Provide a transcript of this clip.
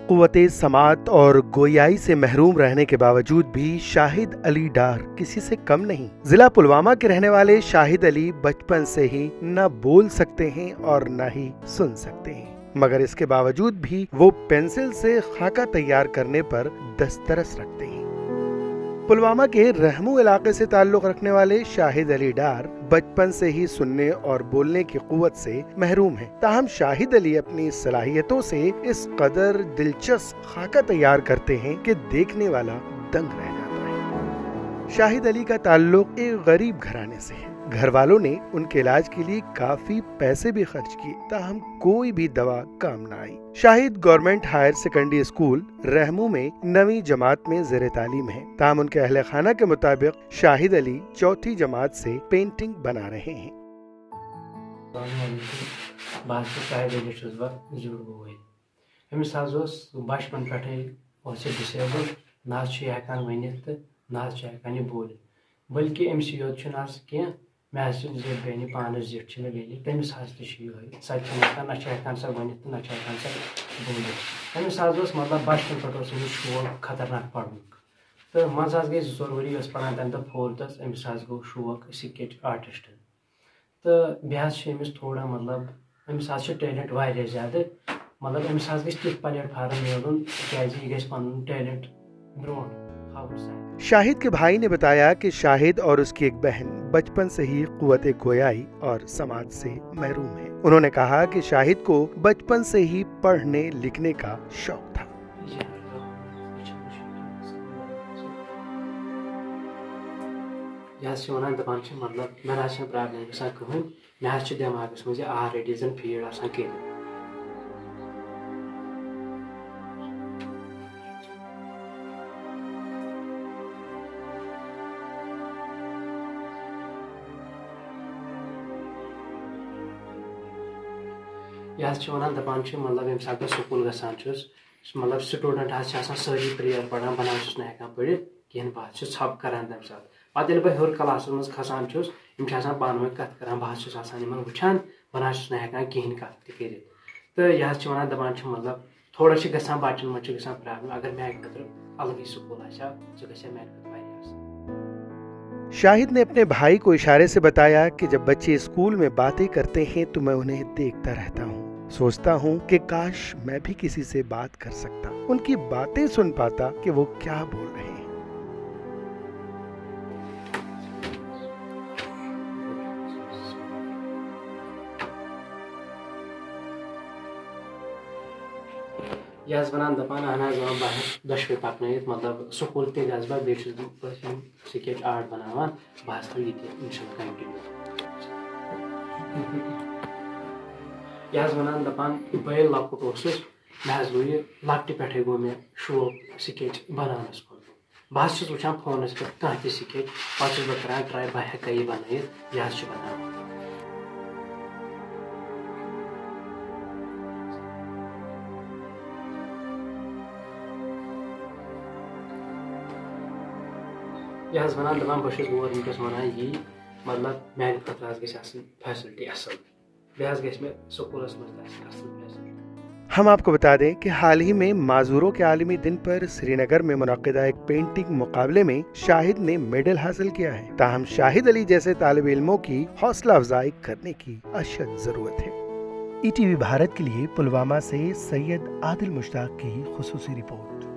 قوت سماعت اور گویائی سے محروم رہنے کے باوجود بھی شاہد علی ڈار کسی سے کم نہیں۔ ضلع پلوامہ کے رہنے والے شاہد علی بچپن سے ہی نہ بول سکتے ہیں اور نہ ہی سن سکتے ہیں، مگر اس کے باوجود بھی وہ پینسل سے خاکہ تیار کرنے پر دسترس رکھتے ہیں۔ پلوامہ کے رحمو علاقے سے تعلق رکھنے والے شاہد علی ڈار بچپن سے ہی سننے اور بولنے کی قوت سے محروم ہیں، تاہم شاہد علی اپنی صلاحیتوں سے اس قدر دلچسپ خاکہ تیار کرتے ہیں کہ دیکھنے والا دنگ رہ جاتا ہے۔ شاہد علی کا تعلق ایک غریب گھرانے سے ہے۔ گھر والوں نے ان کے علاج کے لیے کافی پیسے بھی خرچ کیے، تاہم کوئی بھی دوا کام نہ آئی۔ Shahid government higher secondary school Rahmoo میں 9ویں جماعت میں زیر تعلیم ہے، تاہم ان کے اہل خانہ کے مطابق شاہد علی 4تھی جماعت سے پینٹنگ بنا رہے ہیں۔ بچپن پہ بلکہ امس یوت کی مے بیٚنہِ پانس زِٹھ مے بیٚنہِ تٔمِس تہِ یِہوٚے سۄ تہِ ہٮ۪کان نہ ہٮ۪کان سۄ ؤنِتھ نہ ہٮ۪کان سۄ بوٗلِتھ۔ أمِس اوس مطلب بچپن پٮ۪ٹھ اوس أمِس شوق خطرناک پرنُک تہٕ منٛزٕ گٔے 2 ؤری ٲس پران تَمہِ دۄہ 4تھس أمِس گوٚو شوق سکیچ آرٹِسٹ تہٕ بیٚیہِ چھِ أمِس تھوڑا مطلب أمِس چھِ ٹیلنٹ واریاہ زیادٕ مطلب أمِس گژھِ تیُتھ پلیٹ فارم میلُن تِکیازِ یہِ گژھِ پنُن ٹیلنٹ برونٛٹھ ہاوُن۔ شاہد کے بھائی نے بتایا کہ شاہد اور اس کی ایک بہن بچپن سے ہی قوت گویائی اور سماعت سے محروم ہیں۔ انہوں نے کہا کہ شاہد کو بچپن سے ہی پڑھنے لکھنے کا شوق تھا۔ دپان مطلب مے نہ پرابلم گژھان کٕہٕنۍ مے دٮ۪ماغس منٛز یہِ آلریڈی زن فیٖڈ آسان کٔرِتھ۔ یہ دپان مطلب ییٚمہِ ساتہٕ بہٕ سکوٗل گژھان چھُس مطلب سٹوٗڈنٛٹ سٲری پریَر پران بہٕ چھُس نہٕ ہٮ۪کان پٔرِتھ کِہیٖنۍ بہٕ چھُس ژھۄپہٕ کران تَمہِ ساتہٕ پتہٕ ییٚلہِ بہٕ ہیوٚر کلاسس منٛز کھسان چھُس یِم چھِ آسان پانہٕ ؤنۍ کتھ کران بہٕ چھُس آسان یِمن وٕچھان بہٕ چھُس نہٕ ہٮ۪کان کِہیٖنۍ کتھ تہِ کٔرِتھ تہٕ یہِ دپان مطلب تھوڑا چھِ گژھان بچن منٛز چھِ گژھان پرابلم اگر میانہِ خٲطرٕ الگٕے سکوٗل آسہِ ہا سُہ گژھِ ہا میانہِ خٲطرٕ واریاہ اصل۔ شاہد نے اپنے بھائی کو اشارے سے بتایا کہ جب بچے اسکول میں باتیں کرتے ہیں تو میں انہیں دیکھتا رہتا ہوں، سوچتا ہوں کہ کاش میں بھی کسی سے بات کر سکتا، ان کی باتیں سن پاتا کہ وہ کیا بول رہے ہیں۔ یہ ونان دپان اہن حظ بہٕ دۄشوے پکنٲیِتھ مطلب سکوٗل تہِ گژھٕ بہٕ بیٚیہِ چھُس بہٕ یِم سکیچ آرٹ بناوان بہٕ حظ تھاوٕ یہِ تہِ اِنشاء اللہ کنٹِنیوٗ۔ یہ ونان دپان بہٕ ییٚلہِ لۄکُٹ اوسُس مےٚ حظ گوٚو یہِ لۄکٹہِ پٮ۪ٹھَے گوٚو مےٚ شوق سکیچ بناونس کُن بہٕ حظ چھُس وٕچھان فونس پٮ۪ٹھ کانٛہہ تہِ سکیچ پتہٕ چھُس بہٕ کران ٹراے بہٕ ہٮ۪کا یہِ بنٲیِتھ یہِ حظ چھُ بناوان۔ یہ ونان دپان بہٕ چھُس گورمنٹس ونان یی مطلب میانہِ خٲطرٕ حظ گژھِ آسٕنۍ فیسلٹی اصل بیٚیہِ حظ گژھِ مےٚ سکوٗلس منٛز تہِ آسٕنۍ اصل فیسلٹی۔ ہم آپ کو بتا دیں کہ حال ہی میں معذوروں کے عالمی دن پر سری نگر میں منعقدہ ایک پینٹنگ مقابلے میں شاہد نے میڈل حاصل کیا ہے، تاہم شاہد علی جیسے طالب علموں کی حوصلہ افزائی کرنے کی اشد ضرورت ہے۔ ETV بھارت کے لیے پلوامہ سے سید عادل مشتاق کی خصوصی رپورٹ۔